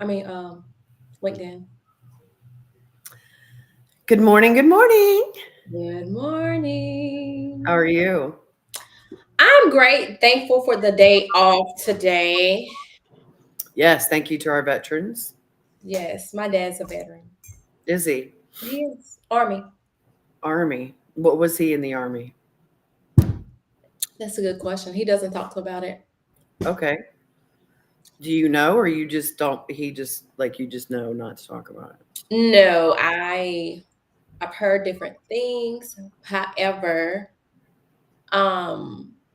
I mean, LinkedIn. Good morning. Good morning. Good morning. How are you? I'm great. Thankful for the day off today. Yes, thank you to our veterans. Yes, my dad's a veteran. Is he? He is Army. Army. What was he in the Army? That's a good question. He doesn't talk about it. Okay. Do you know, or you just don't? He just, like, you just know not to talk about it. No, I've heard different things. However,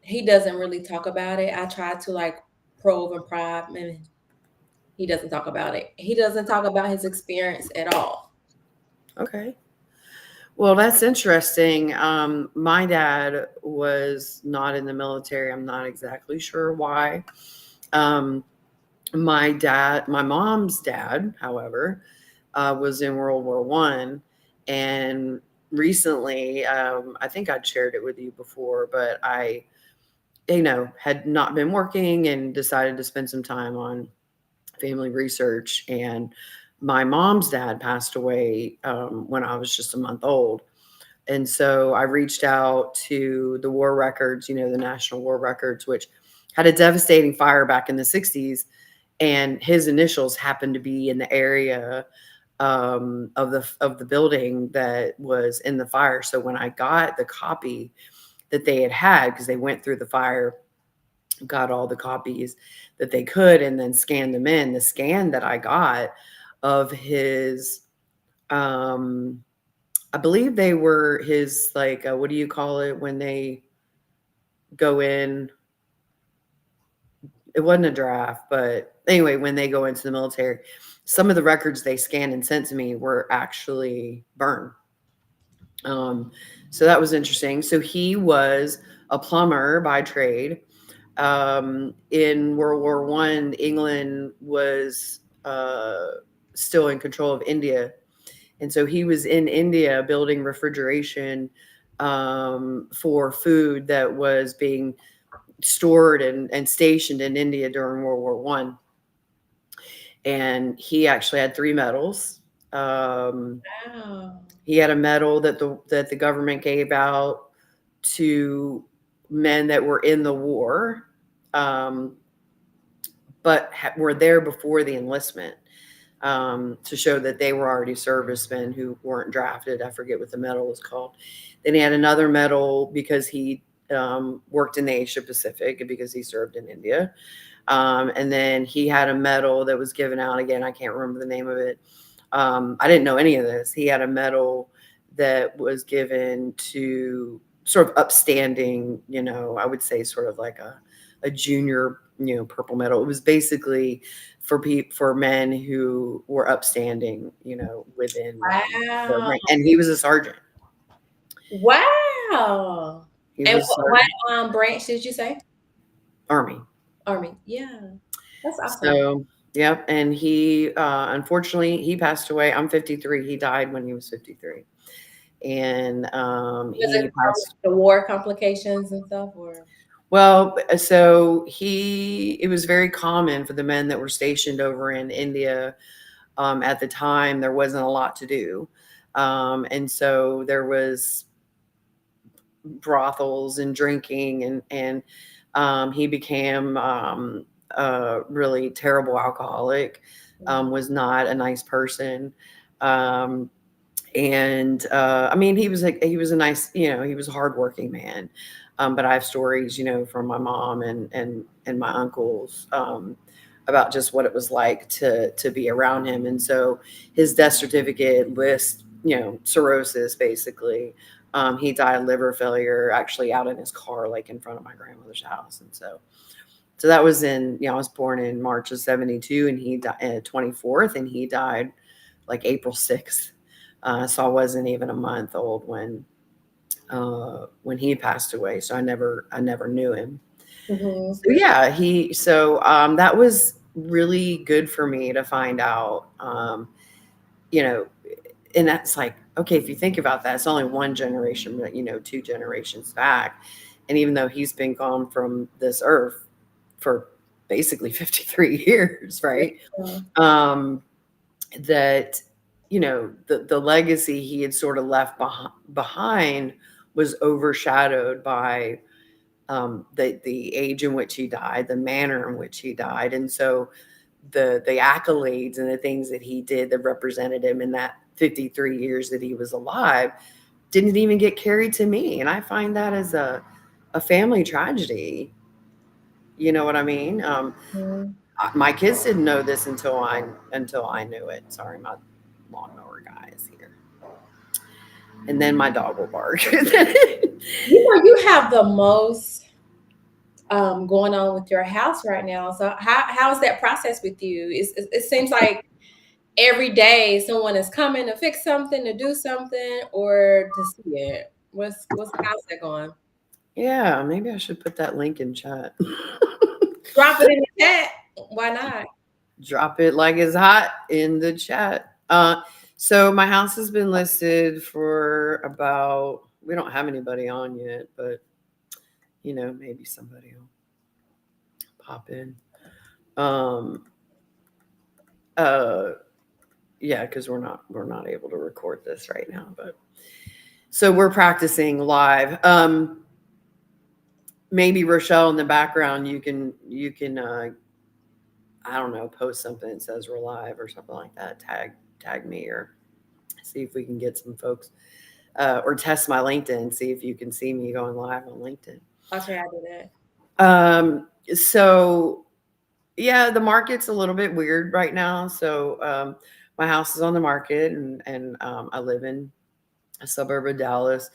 he doesn't really talk about it. I try to like probe and prod, and he doesn't talk about it. He doesn't talk about his experience at all. Okay. Well, that's interesting. My dad was not in the military. I'm not exactly sure why. Um, my mom's dad, however, was in World War One, and recently, I think I'd shared it with you before, but I, had not been working and decided to spend some time on family research. And my mom's dad passed away when I was just a month old. And so I reached out to the war records, the National War Records, which had a devastating fire back in the 60s. And his initials happened to be in the area of the building that was in the fire. So when I got the copy that they had, because they went through the fire, got all the copies that they could, and then scanned them in. The scan that I got of his, um, I believe they were his, like, what do you call it when they go in? It wasn't a draft, but anyway, when they go into the military, some of the records they scanned and sent to me were actually burned. Um, so that was interesting. So he was a plumber by trade. In World War One, England was still in control of India, and so he was in India building refrigeration for food that was being stored and stationed in India during World War One. And he actually had three medals. Um, Wow. he had a medal that the government gave out to men that were in the war, um, but were there before the enlistment, to show that they were already servicemen who weren't drafted. I forget what the medal was called. Then he had another medal because he worked in the Asia Pacific and because he served in India. And then he had a medal that was given out again. I can't remember the name of it. I didn't know any of this. He had a medal that was given to sort of upstanding, I would say sort of like a junior, purple medal. It was basically for men who were upstanding, within the Wow. rank. And he was a sergeant. Wow. He And was a what sergeant, branch did you say? Army. Army. Yeah. That's awesome. So, yep. And he, unfortunately, he passed away. I'm 53. He died when he was 53. And Was it he from passed. the war complications and stuff, or? Well, so it was very common for the men that were stationed over in India. At the time, there wasn't a lot to do. And so there was brothels and drinking, and he became a really terrible alcoholic. Was not a nice person. Um, and I mean, he was a nice, he was a hardworking man. But I have stories, from my mom and my uncles, about just what it was like to be around him. And so his death certificate lists, cirrhosis basically. He died of liver failure actually out in his car, like in front of my grandmother's house. And so that was I was born in March of 72, and he died 24th, and he died like April 6th. So I wasn't even a month old when he passed away. So I never knew him. Mhm. So yeah, that was really good for me to find out. You know, and that's like, okay, if you think about that, it's only one generation, but two generations back. And even though he's been gone from this earth for basically 53 years, right? Yeah. That, the legacy he had sort of left behind was overshadowed by the age in which he died, the manner in which he died. And so the accolades and the things that he did that represented him in that 53 years that he was alive didn't even get carried to me. And I find that as a family tragedy. You know what I mean? Mhm. My kids didn't know this until I knew it. Sorry, my lawnmower guy is here. And then my dog will bark. You have the most going on with your house right now. So how's that process with you? It seems like every day someone is coming to fix something, to do something, or to see it. How's that going? Yeah, maybe I should put that link in chat. Drop it in the chat. Why not? Drop it like it's hot in the chat. So my house has been listed for about, we don't have anybody on yet, but maybe somebody will pop in. Yeah, because we're not able to record this right now, but so we're practicing live. Maybe Rochelle in the background, you can I don't know, post something that says we're live or something like that. Tag me or see if we can get some folks, or test my LinkedIn, see if you can see me going live on LinkedIn. Okay, I do that. So yeah, the market's a little bit weird right now. So my house is on the market, and I live in a suburb of Dallas,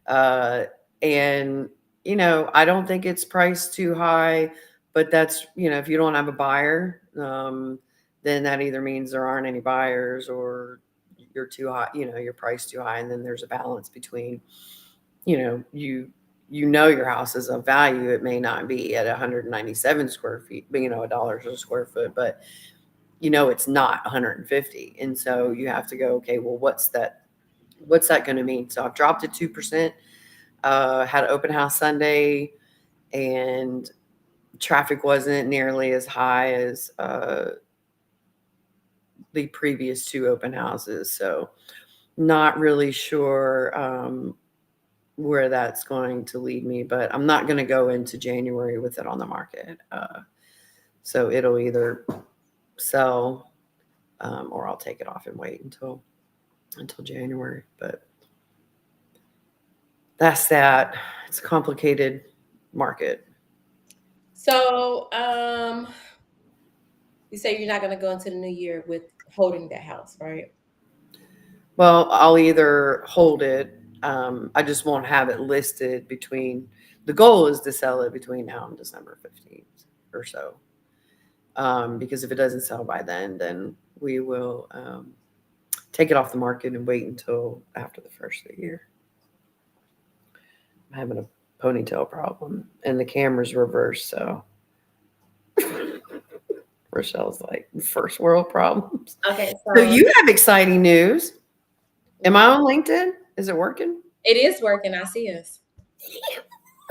and I don't think it's priced too high, but that's if you don't have a buyer, then that either means there aren't any buyers, or you're too high, you're priced too high, and then there's a balance between your house is of value. It may not be at 197 square feet, but $1 a square foot, but it's not 150, and so you have to go, okay, well, what's that going to mean? So I've dropped it 2%. Had an open house Sunday, and traffic wasn't nearly as high as the previous 2 open houses. So not really sure where that's going to lead me, but I'm not going to go into January with it on the market. So it'll either sell, or I'll take it off and wait until January. But that's that. It's a complicated market. So, you say you're not going to go into the new year with holding that house, right? Well, I'll either hold it. I just won't have it listed between. The goal is to sell it between now and December 15th or so. Because if it doesn't sell by then we will take it off the market and wait until after the first of the year. I'm having a ponytail problem, and the camera's reversed, so Rochelle's like, first world problems. Okay, So you have exciting news. Am I on LinkedIn? Is it working? It is working. I see us.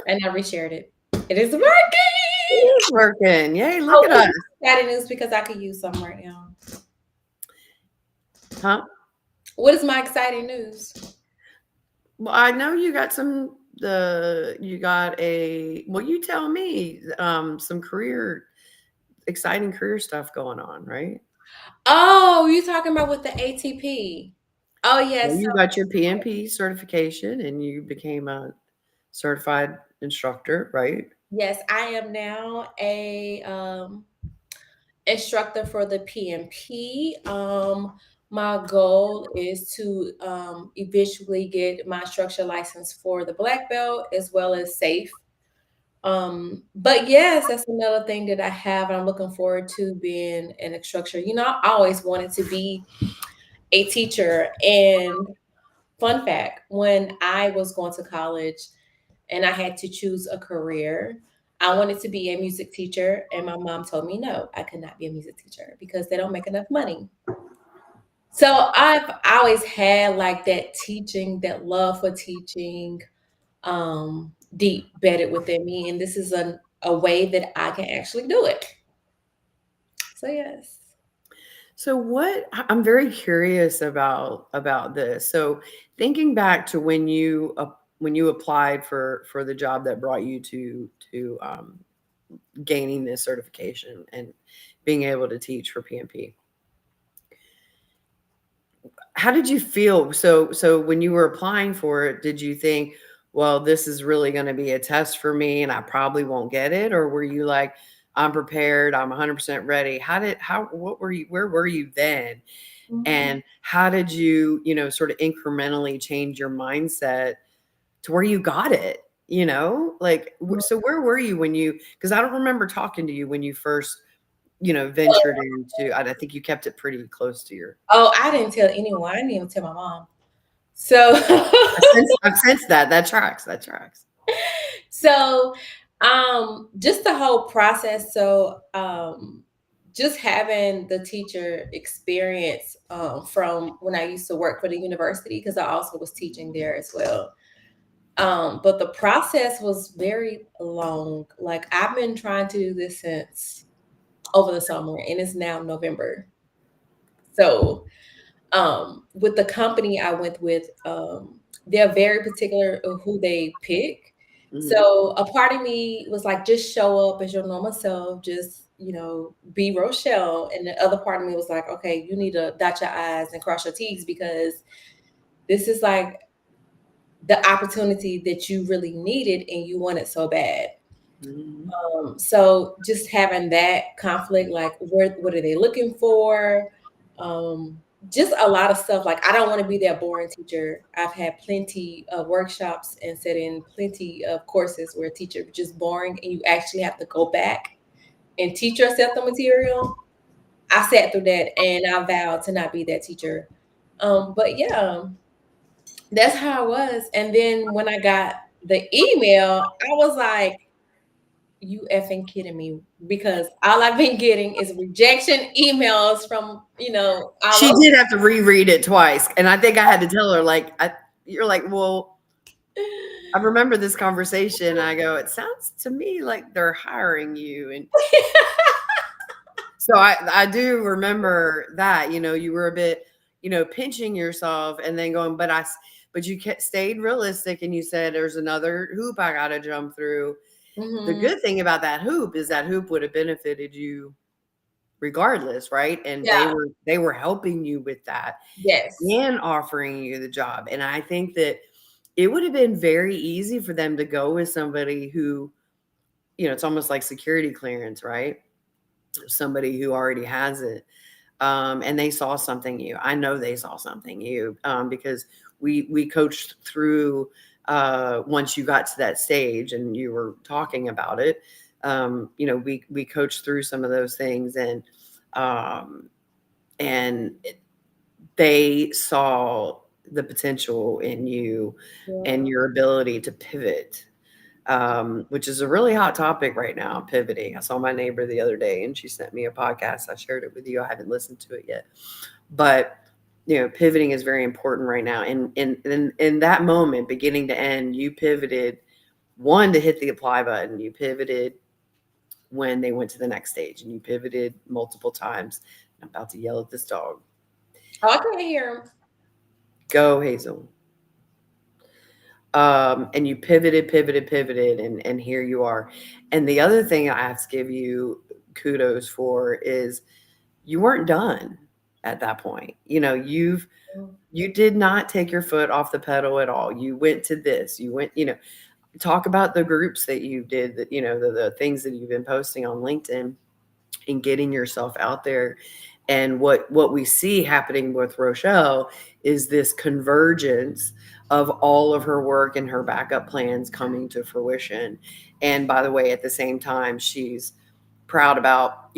And I reshared it. It is working. It is working. Yay, look at us. Exciting news, because I could use some right now. Huh? What is my exciting news? Well, I know you got you tell me, some exciting career stuff going on, right? Oh, you talking about with the ATP? Oh, yes. Well, you got your PMP certification, and you became a certified instructor, right? Yes, I am now a instructor for the PMP. My goal is to eventually get my instructor license for the black belt, as well as SAFE. But yes, that's another thing that I have, and I'm looking forward to being an instructor. I always wanted to be a teacher. And fun fact, when I was going to college and I had to choose a career, I wanted to be a music teacher, and my mom told me no, I could not be a music teacher because they don't make enough money. So I've always had like that teaching, that love for teaching, deep bedded within me, and this is a way that I can actually do it. So yes. So I'm very curious about this. So thinking back to when you applied for the job that brought you to gaining this certification and being able to teach for PMP, how did you feel? So when you were applying for it, did you think, well, this is really going to be a test for me and I probably won't get it? Or were you like, I'm prepared, I'm 100% ready? What were you, where were you then? Mhm. And how did you, sort of incrementally change your mindset to where you got it? Like, so where were you because I don't remember talking to you when you first, ventured into, I think you kept it pretty close to your. Oh, I didn't tell anyone. I didn't even tell my mom. So I've sensed that. That tracks. That tracks. so just the whole process. So just having the teacher experience from when I used to work for the university, because I also was teaching there as well. But the process was very long. Like I've been trying to do this since over the summer and it's now November. So with the company I went with, they're very particular of who they pick. Mhm. So a part of me was like, just show up as your normal self, just be Rochelle. And the other part of me was like, okay, you need to dot your I's and cross your T's because this is like the opportunity that you really needed and you want it so bad. Mhm. So just having that conflict, like what are they looking for? Um, just a lot of stuff. Like I don't want to be that boring teacher. I've had plenty of workshops and set in plenty of courses where a teacher is just boring and you actually have to go back and teach yourself the material. I sat through that and I vowed to not be that teacher. But yeah, that's how I was. And then when I got the email, I was like, you effing kidding me because all I've been getting is rejection emails from all She over. did have to reread it twice, and I think I had to tell her, like, you're like, well, I remember this conversation. I go, it sounds to me like they're hiring you, and so I do remember that. You were a bit, pinching yourself, and then going, but you stayed realistic, and you said there's another hoop I got to jump through. The Mhm. good thing about that hoop is that hoop would have benefited you regardless, right? And Yeah. they were helping you with that Yes. and offering you the job. And I think that it would have been very easy for them to go with somebody who, it's almost like security clearance, right? Somebody who already has it. And they saw something in you. I know they saw something in you because we coached through once you got to that stage and you were talking about it. We coached through some of those things, um, and they saw the potential in you and Yeah. your ability to pivot, which is a really hot topic right now, pivoting. I saw my neighbor the other day and she sent me a podcast. I shared it with you. I haven't listened to it yet. But pivoting is very important right now. And in that moment, beginning to end, you pivoted one to hit the apply button. You pivoted when they went to the next stage and you pivoted multiple times. I'm about to yell at this dog. Oh, I can't hear him. Go, Hazel. And you pivoted, and here you are. And the other thing I have to give you kudos for is you weren't done at that point. You did not take your foot off the pedal at all. You went to this. You went, talk about the groups that you did, that the things that you've been posting on LinkedIn and getting yourself out there. And what we see happening with Rochelle is this convergence of all of her work and her backup plans coming to fruition. And by the way, at the same time, she's proud about,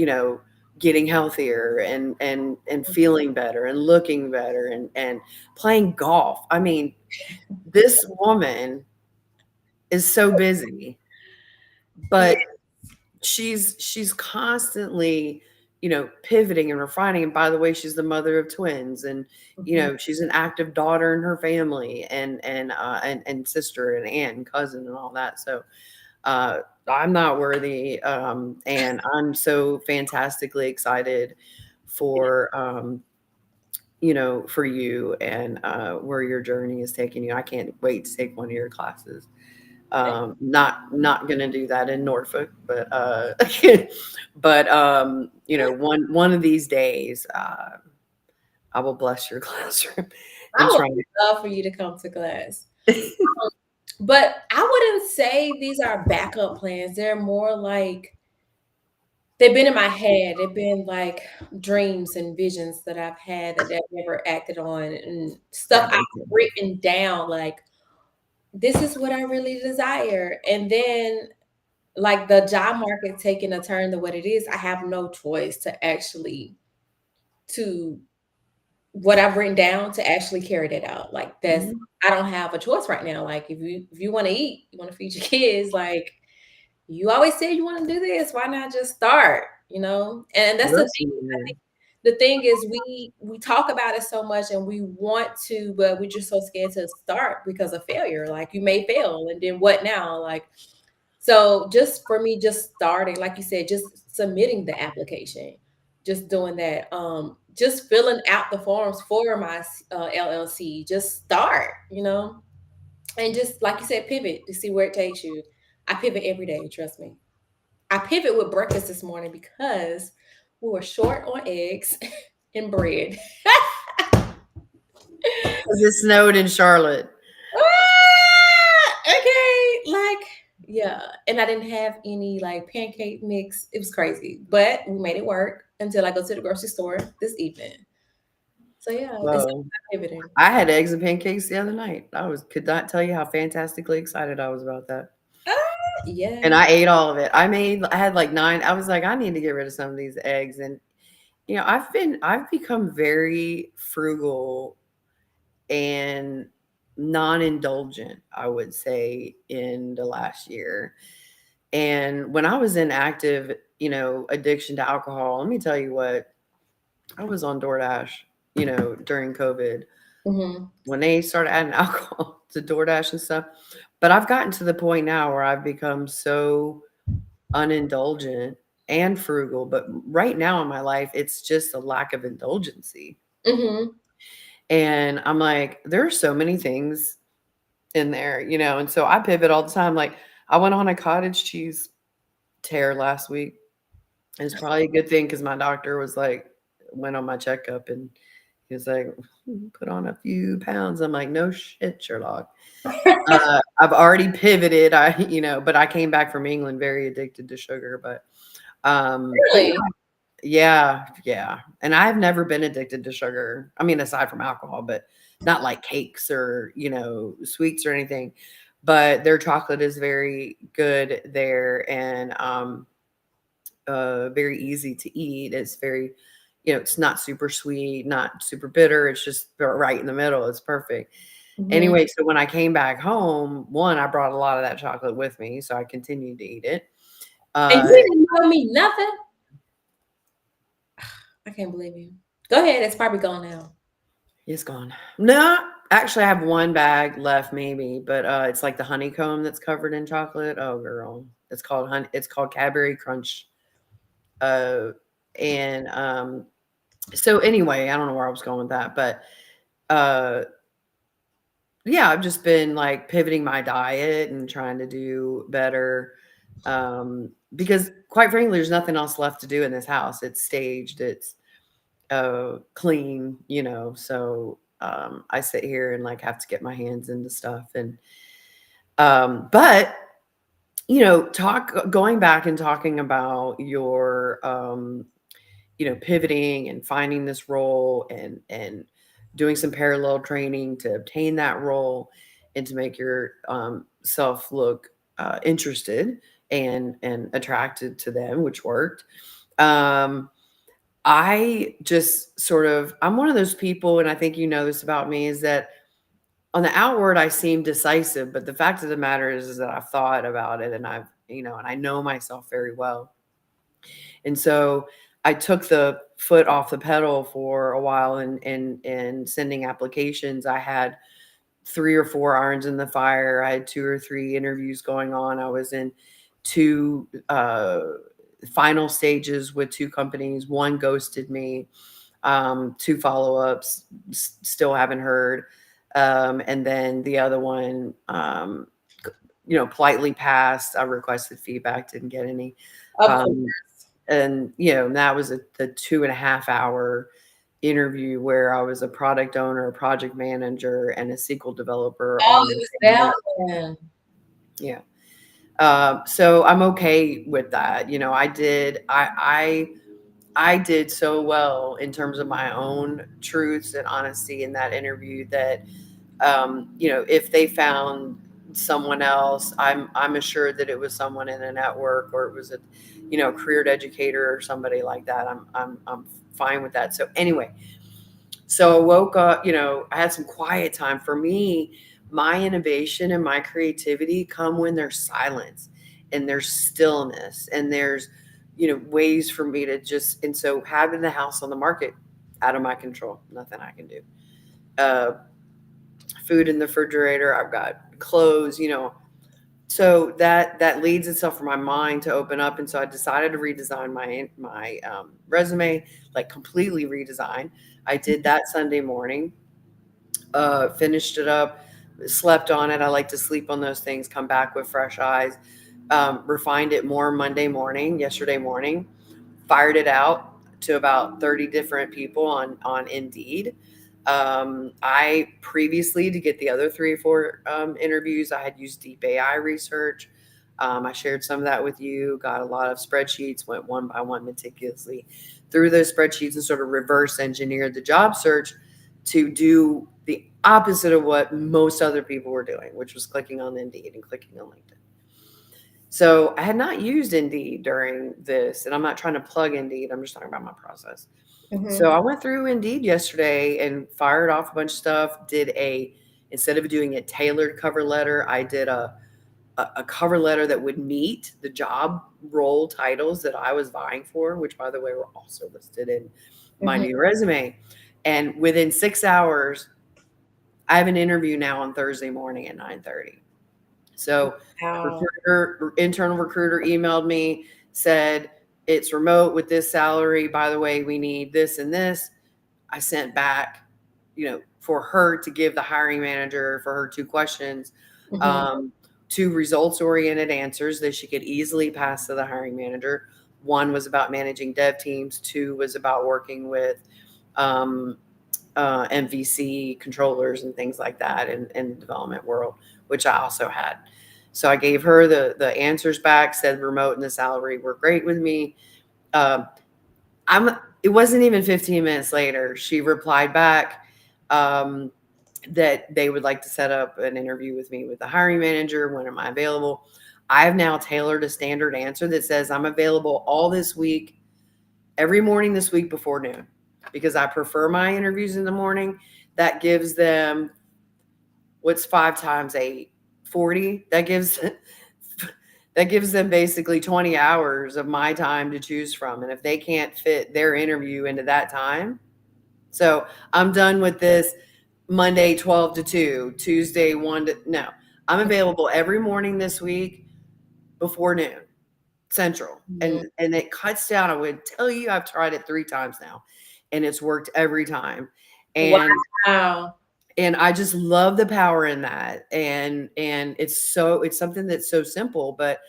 getting healthier and feeling better and looking better and playing golf. I mean, this woman is so busy, Yeah. but she's constantly, pivoting and refining. And by the way, she's the mother of twins, and Mhm. she's an active daughter in her family, and sister and aunt and cousin and all that. So uh, I'm not worthy. And I'm so fantastically excited for, for you and where your journey is taking you. I can't wait to take one of your classes. Not gonna do that in Norfolk, but but one of these days, I will bless your classroom I and would try. love for you to come to class. But I wouldn't say these are backup plans. They're more like they've been in my head. They've been like dreams and visions that I've had that I've never acted on and stuff That I've makes sense. written down like this is what I really desire. And then like the job market taking a turn to what it is, I have no choice to actually to what I've written down to actually carry that out. Like that's Mhm. I don't have a choice right now. Like if you want to eat, you want to feed your kids, like you always say you want to do this, why not just start? You know? And that's the thing. I Listen. think the thing is we talk about it so much and we want to, but we're just so scared to start because of failure. Like you may fail and then what now? Like so just for me, just starting, like you said, just submitting the application, just doing that, just filling out the forms for my LLC, just start, and just like you said, pivot to see where it takes you. I pivot every day, trust me. I pivot with breakfast this morning because we were short on eggs and bread. 'Cause it snowed in Charlotte. Okay, like yeah, and I didn't have any like pancake mix. It was crazy, but we made it work until I go to the grocery store this evening. So yeah, it's Whoa. pivoting. I had eggs and pancakes the other night. Could not tell you how fantastically excited I was about that. And Yeah. I ate all of it. I had like 9. I was like, I need to get rid of some of these eggs. And I've become very frugal and non-indulgent, I would say, in the last year. And when I was in active, addiction to alcohol, let me tell you what, I was on DoorDash, during COVID Hmm. when they started adding alcohol to DoorDash and stuff. But I've gotten to the point now where I've become so unindulgent and frugal. But right now in my life, it's just a lack of indulgency. Hmm. And I'm like, there are so many things in there, and so I pivot all the time. Like I went on a cottage cheese tear last week. It's probably a good thing because my doctor was like, went on my checkup and he was like, put on a few pounds. I'm like, no shit, Sherlock. I've already pivoted. But I came back from England very addicted to sugar. But Really? yeah, yeah. And I've never been addicted to sugar. I mean, aside from alcohol, but not like cakes or, sweets or anything. But their chocolate is very good there and very easy to eat. It's very, it's not super sweet, not super bitter. It's just right in the middle. It's perfect. Hmm. Anyway, so when I came back home, one, I brought a lot of that chocolate with me, so I continued to eat it. And you Uh, didn't tell me nothing? I can't believe you. Go ahead. It's probably gone now. it's gone. No, actually, I have one bag left, maybe, but it's like the honeycomb that's covered in chocolate. Oh, girl, It's called Cadbury Crunch. Uh, and so anyway, I don't know where I was going with that, but uh, yeah, I've just been like pivoting my diet and trying to do better. Because quite frankly, there's nothing else left to do in this house. It's staged, it's clean, so I sit here and like have to get my hands into stuff. And but talk going back and talking about your pivoting and finding this role and doing some parallel training to obtain that role and to make your self look interested and attracted to them, which worked. Um, I just I'm one of those people, and I think you know this about me, is that on the outward I seem decisive, but the fact of the matter is that I've thought about it and and I know myself very well. And so I took the foot off the pedal for a while and sending applications. I had 3 or 4 irons in the fire. I had 2 or 3 interviews going on. I was in two final stages with two companies. One ghosted me. Two follow-ups, still haven't heard. And then the other one, politely passed. I requested feedback, didn't get any. Of course. Um, and, that was the 2.5 hour interview where I was a product owner, a project manager, and a SQL developer Oh, on it the was same that day. one. Yeah. So I'm okay with that. I did so well in terms of my own truths and honesty in that interview that, if they found someone else, I'm assured that it was someone in a network, or it was a, career educator or somebody like that. I'm fine with that. So anyway, so I woke up, I had some quiet time. For me, my innovation and my creativity come when there's silence and there's stillness and there's, ways for me to just, and so having the house on the market out of my control, nothing I can do. Uh, Food in the refrigerator, I've got clothes, so that leads itself for my mind to open up. And so I decided to redesign my resume, like completely redesign. I did that Sunday morning, finished it up, slept on it. I like to sleep on those things, come back with fresh eyes. Refined it more yesterday morning, fired it out to about 30 different people on Indeed. I previously, to get the other 3 or 4 interviews, I had used Deep AI research. I shared some of that with you, got a lot of spreadsheets, went one by one meticulously through those spreadsheets and sort of reverse engineered the job search to do the opposite of what most other people were doing, which was clicking on Indeed and clicking on LinkedIn. So I had not used Indeed during this, and I'm not trying to plug Indeed. I'm just talking about my process. So I went through Indeed yesterday and fired off a bunch of stuff. Instead of doing a tailored cover letter, I did a cover letter that would meet the job role titles that I was vying for, which, by the way, were also listed in my new resume. And within 6 hours, I have an interview now on Thursday morning at 9:30. So Wow. internal recruiter emailed me, said it's remote with this salary. By the way, we need this and this. I sent back, for her to give the hiring manager, for her 2 questions, Mhm. 2 results-oriented answers that she could easily pass to the hiring manager. One was about managing dev teams. 2 was about working with um, MVC controllers and things like that in the development world, which I also had. So I gave her the answers back, said remote and the salary were great with me. Um, it wasn't even 15 minutes later, she replied back that they would like to set up an interview with me with the hiring manager. When am I available? I've now tailored a standard answer that says I'm available all this week, every morning this week before noon, because I prefer my interviews in the morning. That gives them, what's 5 times 8? 40. That gives them basically 20 hours of my time to choose from. And if they can't fit their interview into that time, so I'm done with this Monday 12 to 2, Tuesday 1 to, no. I'm available every morning this week before noon Central. Mhm. And it cuts down. I would tell you, I've tried it 3 times now and it's worked every time. And Wow. and I just love the power in that. And it's something that's so simple, but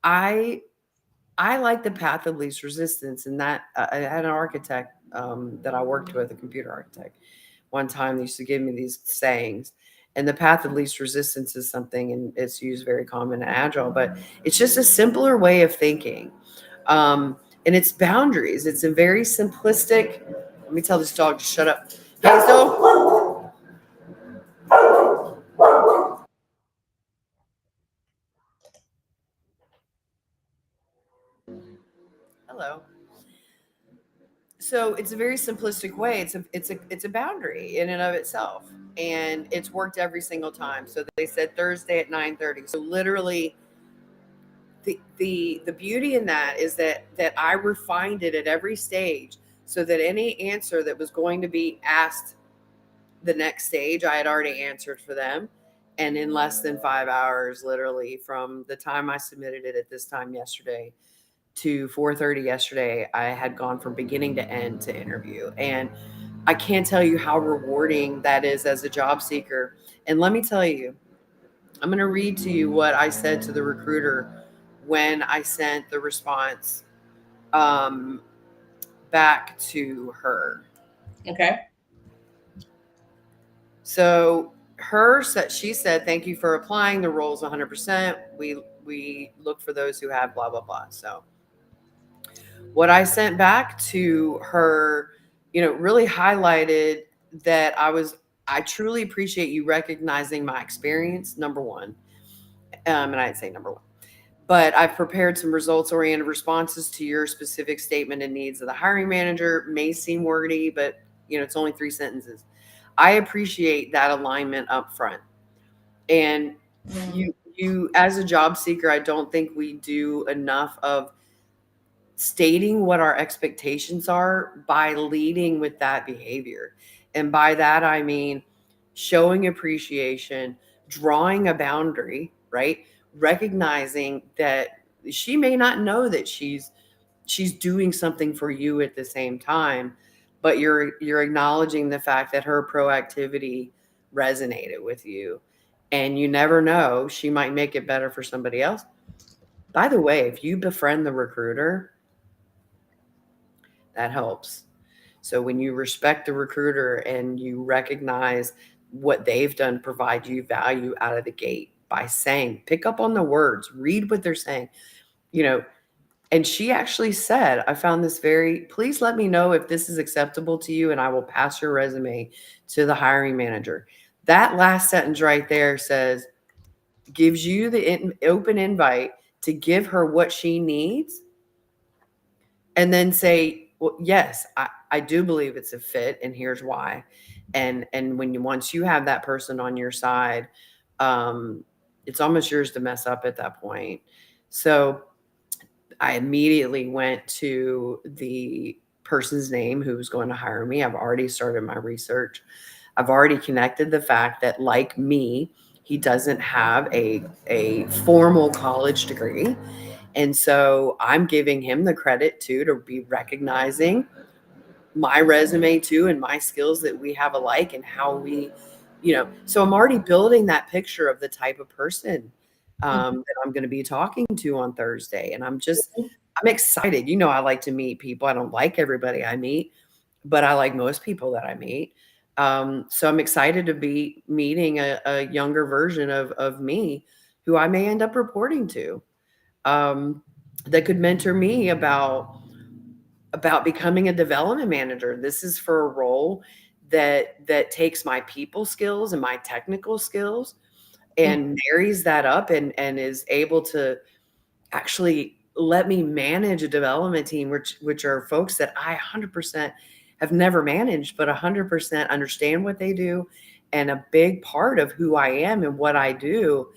I like the path of least resistance. And that I had an architect that I worked with, a computer architect, one time. They used to give me these sayings, and the path of least resistance is something, and it's used very common in Agile, but it's just a simpler way of thinking. And it's boundaries. It's a very simplistic. Let me tell this dog to shut up. Hazel. Hello. So it's a very simplistic way. It's a boundary in and of itself, and it's worked every single time. So they said Thursday at 9:30. So literally, the beauty in that is that I refined it at every stage, so that any answer that was going to be asked the next stage, I had already answered for them. And in less than 5 hours, literally from the time I submitted it at this time yesterday to 4:30 yesterday, I had gone from beginning to end to interview. And I can't tell you how rewarding that is as a job seeker. And let me tell you, I'm going to read to you what I said to the recruiter when I sent the response um, back to her. Okay. So she said, "Thank you for applying. The role's 100%. We look for those who have blah blah blah." So what I sent back to her, really highlighted that I truly appreciate you recognizing my experience. Number one, and I'd say number one. But I've prepared some results oriented responses to your specific statement and needs of the hiring manager. May seem wordy, but it's only 3 sentences. I appreciate that alignment up front. And you as a job seeker, I don't think we do enough of stating what our expectations are by leading with that behavior. And by that I mean showing appreciation, drawing a boundary, right? Recognizing that she may not know that she's doing something for you at the same time, but you're acknowledging the fact that her proactivity resonated with you. And you never know, she might make it better for somebody else. By the way, if you befriend the recruiter, that helps. So when you respect the recruiter and you recognize what they've done, provide you value out of the gate by saying, pick up on the words, read what they're saying, you know. And she actually said, I found this please let me know if this is acceptable to you and I will pass your resume to the hiring manager. That last sentence right there gives you the open invite to give her what she needs and then say, well, yes, I do believe it's a fit and here's why. And once you have that person on your side, it's almost yours to mess up at that point. So I immediately went to the person's name who was going to hire me. I've already started my research. I've already connected the fact that, like me, he doesn't have a formal college degree. And so I'm giving him the credit too, to be recognizing my resume too and my skills that we have alike and how so I'm already building that picture of the type of person that I'm going to be talking to on Thursday. And I'm excited. I like to meet people. I don't like everybody I meet, but I like most people that I meet. So I'm excited to be meeting a younger version of me who I may end up reporting to, that could mentor me about becoming a development manager. This is for a role that takes my people skills and my technical skills and marries that up and is able to actually let me manage a development team, which are folks that I 100% have never managed, but 100% understand what they do. And a big part of who I am and what I do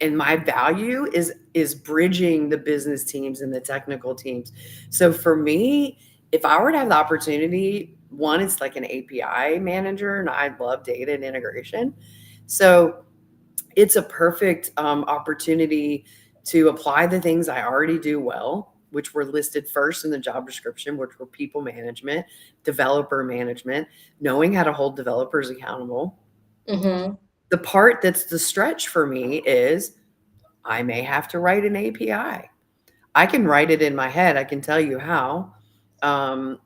and my value is bridging the business teams and the technical teams. So for me, if I were to have the opportunity, one, it's like an API manager, and I love data and integration. So it's a perfect opportunity to apply the things I already do well, which were listed first in the job description, which were people management, developer management, knowing how to hold developers accountable. Mm-hmm. The part that's the stretch for me is I may have to write an API. I can write it in my head. I can tell you how,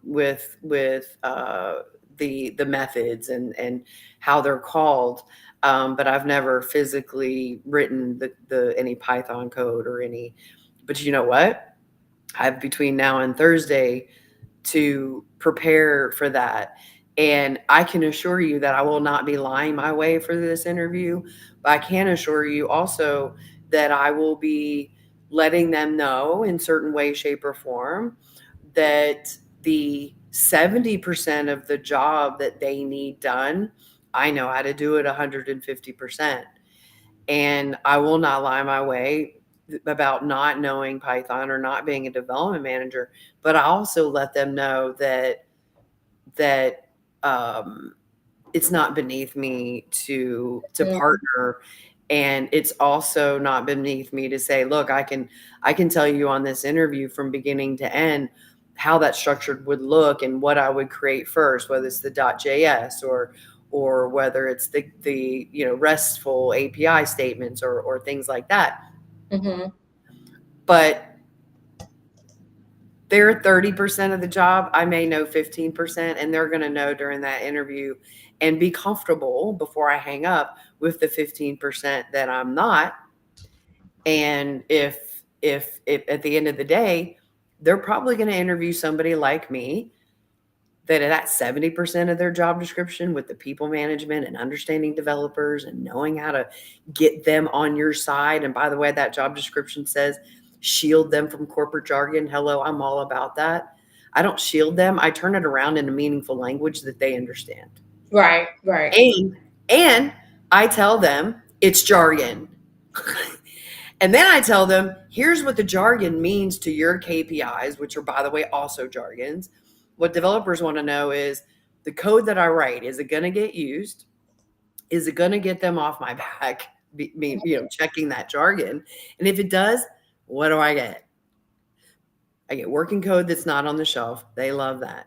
with the methods and how they're called. But I've never physically written any Python code or any. But you know what? I have between now and Thursday to prepare for that. And I can assure you that I will not be lying my way for this interview. But I can assure you also that I will be letting them know in certain way, shape, or form that the 70% of the job that they need done, I know how to do it 150%. And I will not lie my way about not knowing Python or not being a development manager, but I also let them know that it's not beneath me to Mm, partner, and it's also not beneath me to say, look, I can tell you on this interview from beginning to end how that structured would look and what I would create first, whether it's the .js or whether it's the RESTful API statements or things like that. mhm. But they're 30% of the job. I may know 15%, and they're going to know during that interview and be comfortable before I hang up with the 15% that I'm not. And if at the end of the day, they're probably going to interview somebody like me that at 70% of their job description with the people management and understanding developers and knowing how to get them on your side. And by the way, that job description says shield them from corporate jargon. Hello, I'm all about that. I don't shield them. I turn it around into meaningful language that they understand. Right, right. And I tell them it's jargon. And then I tell them, here's what the jargon means to your KPIs, which are, by the way, also jargons. What developers want to know is the code that I write, is it going to get used? Is it going to get them off my back? Checking that jargon. And if it does, what do I get? I get working code that's not on the shelf. They love that.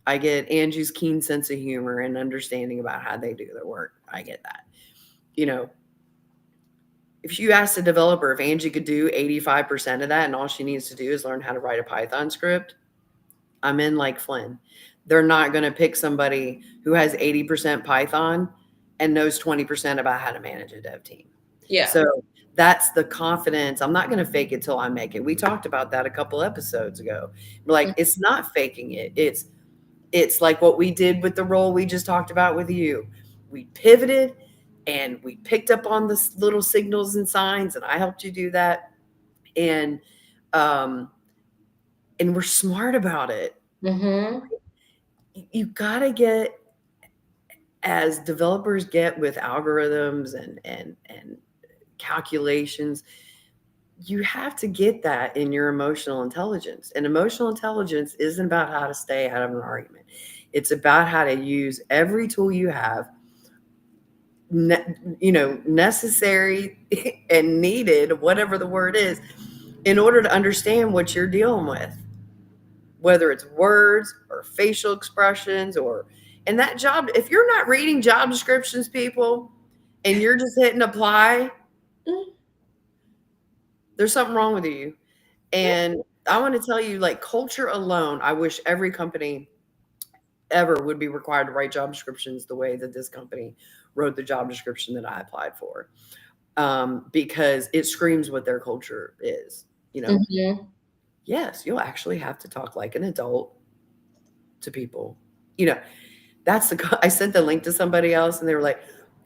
I get Angie's keen sense of humor and understanding about how they do their work. I get that. If you ask the developer if Angie could do 85% of that and all she needs to do is learn how to write a Python script, I'm in like Flynn. They're not going to pick somebody who has 80% Python and knows 20% about how to manage a dev team. Yeah. So that's the confidence. I'm not going to fake it till I make it. We talked about that a couple episodes ago. Like, it's not faking it. It's like what we did with the role we just talked about with you. We pivoted and we picked up on the little signals and signs, and I helped you do that. And we're smart about it. Mm-hmm. You got to get, as developers get with algorithms and calculations, you have to get that in your emotional intelligence. And emotional intelligence isn't about how to stay out of an argument. It's about how to use every tool you have, necessary and needed, whatever the word is, in order to understand what you're dealing with, whether it's words or facial expressions and that job. If you're not reading job descriptions, people, and you're just hitting apply, there's something wrong with you. And I want to tell you, like, culture alone, I wish every company ever would be required to write job descriptions the way that this company wrote the job description that I applied for, because it screams what their culture is. Mm-hmm. Yes, you'll actually have to talk like an adult to people. I sent the link to somebody else, and they were like,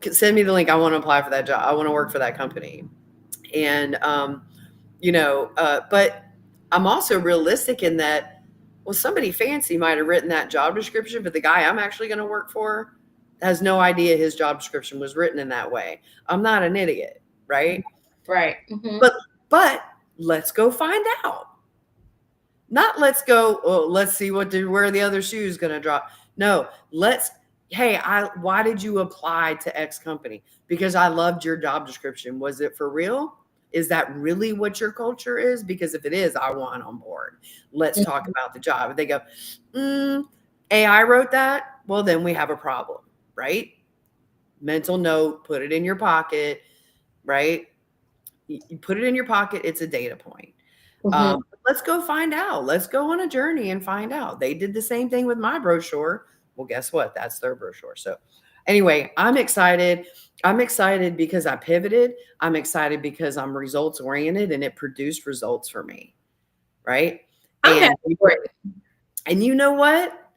"Send me the link. I want to apply for that job. I want to work for that company." And but I'm also realistic in that, well, somebody fancy might have written that job description, but the guy I'm actually going to work for has no idea his job description was written in that way. I'm not an idiot, right? Right. Mm-hmm. But let's go find out. Not let's go, oh, let's see where the other shoe is going to drop. No, why did you apply to X company? Because I loved your job description. Was it for real? Is that really what your culture is? Because if it is, I want on board. Let's talk about the job. If they go, AI wrote that, well, then we have a problem, right? Mental note, put it in your pocket, right? You put it in your pocket. It's a data point. Mm-hmm. Let's go find out. Let's go on a journey and find out. They did the same thing with my brochure. Well, guess what? That's their brochure. So anyway, I'm excited. I'm excited because I pivoted. I'm excited because I'm results oriented and it produced results for me. Right. And you know what?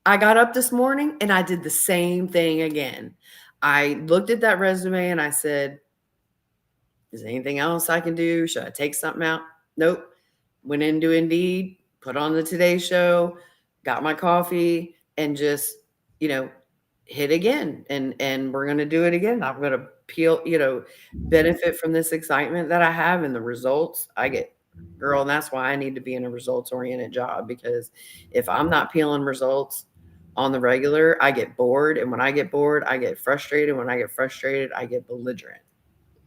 I got up this morning and I did the same thing again. I looked at that resume and I said, is there anything else I can do? Should I take something out? Nope. Went into Indeed, put on the Today Show, got my coffee, and just, hit again. And we're going to do it again. I'm going to benefit from this excitement that I have and the results I get. Girl, and that's why I need to be in a results-oriented job, because if I'm not peeling results, on the regular, I get bored. And when I get bored, I get frustrated. When I get frustrated, I get belligerent.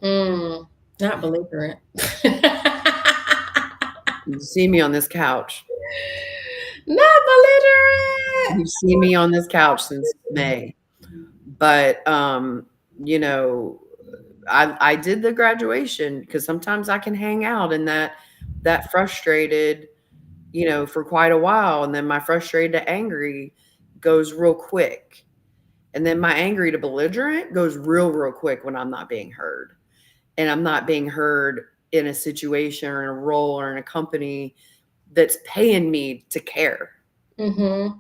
Not belligerent. You see me on this couch. Not belligerent. You've seen me on this couch since May. But you know, I did the graduation because sometimes I can hang out in that frustrated, you know, for quite a while, and then my frustrated to angry goes real quick. And then my angry to belligerent goes real quick when I'm not being heard. And I'm not being heard in a situation or in a role or in a company that's paying me to care. Mm-hmm.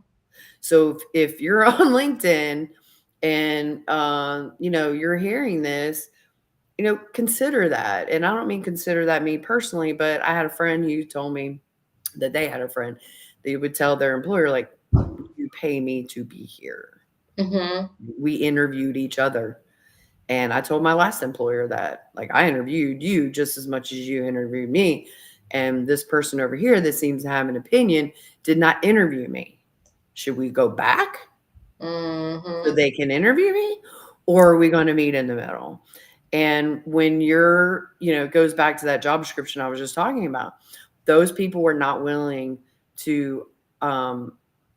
So if you're on LinkedIn and you know, you're hearing this, you know, consider that. And I don't mean consider that me personally, but I had a friend who told me that they had a friend that would tell their employer, like, you pay me to be here. Mm-hmm. We interviewed each other. And I told my last employer that, like, I interviewed you just as much as you interviewed me. And this person over here that seems to have an opinion did not interview me. Should we go back so they can interview me? Or are we going to meet in the middle? And when you're, you know, it goes back to that job description I was just talking about, those people were not willing to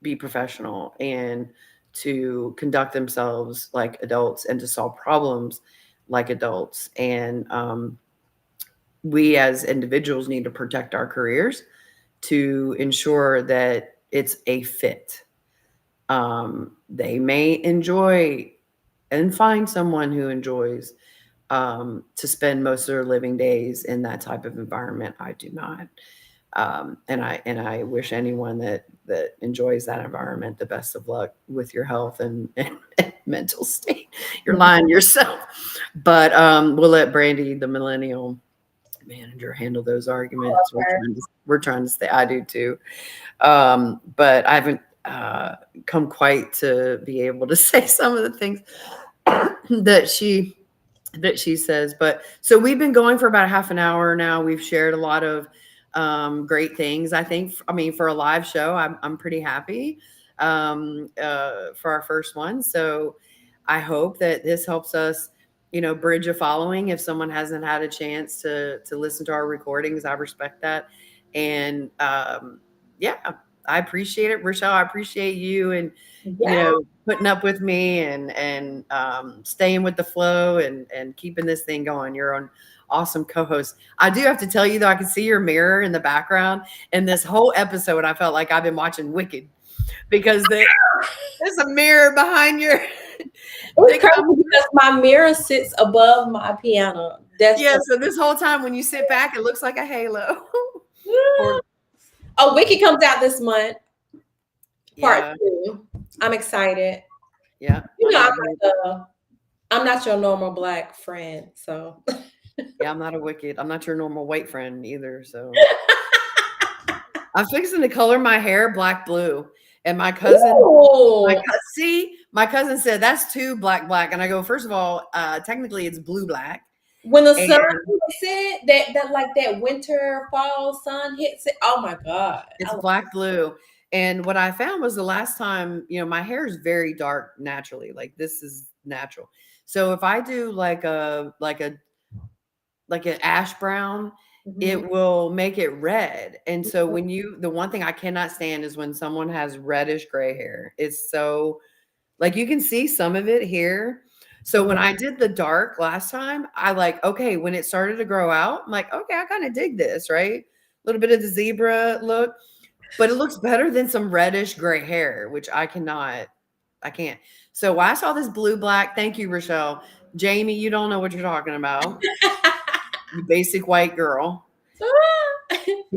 be professional and to conduct themselves like adults and to solve problems like adults. And we as individuals need to protect our careers to ensure that it's a fit. They may enjoy and find someone who enjoys to spend most of their living days in that type of environment. I do not. And I wish anyone that enjoys that environment the best of luck with your health and mental state. You're lying to yourself. But we'll let Brandy, the millennial manager, handle those arguments. We're trying to stay. I do too. But I haven't come quite to be able to say some of the things that she says. But so we've been going for about half an hour now. We've shared a lot of great things. I think, I mean, for a live show, I'm pretty happy for our first one. So I hope that this helps us, you know, bridge a following. If someone hasn't had a chance to listen to our recordings, I respect that. And yeah, I appreciate it. Rochelle, I appreciate you and, you know, putting up with me and staying with the flow and keeping this thing going. You're an awesome co-host. I do have to tell you though, I can see your mirror in the background. And this whole episode, I felt like I've been watching Wicked because there's a mirror behind your. Because my mirror sits above my piano. So this whole time when you sit back, it looks like a halo. Oh, Wicked comes out this month. Part 2. I'm excited. Yeah. You know, I'm not your normal Black friend, so. Yeah, I'm not your normal white friend either. So I'm fixing to color my hair black blue. And my cousin, my cousin said that's too black. And I go, first of all, technically it's blue black. When the sun hits it, that like that winter fall sun hits it. Oh my God. It's black blue. And what I found was the last time, you know, my hair is very dark naturally. Like this is natural. So if I do like an ash brown, it will make it red. And so when the one thing I cannot stand is when someone has reddish gray hair. It's so, like, you can see some of it here. So when I did the dark last time, I like, okay, when it started to grow out, I'm like, okay, I kind of dig this, right? A little bit of the zebra look, but it looks better than some reddish gray hair, which I can't. So when I saw this blue black, thank you, Rochelle. Jamie, you don't know what you're talking about. You basic white girl.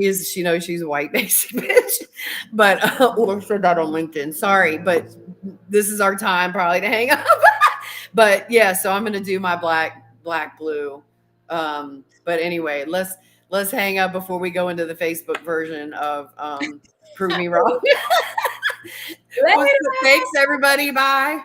She knows she's a white basic bitch. But or said that on LinkedIn. Sorry, but this is our time probably to hang up. But yeah, so I'm gonna do my black blue. But anyway, let's hang up before we go into the Facebook version of Prove Me Wrong. Thanks everybody. Bye.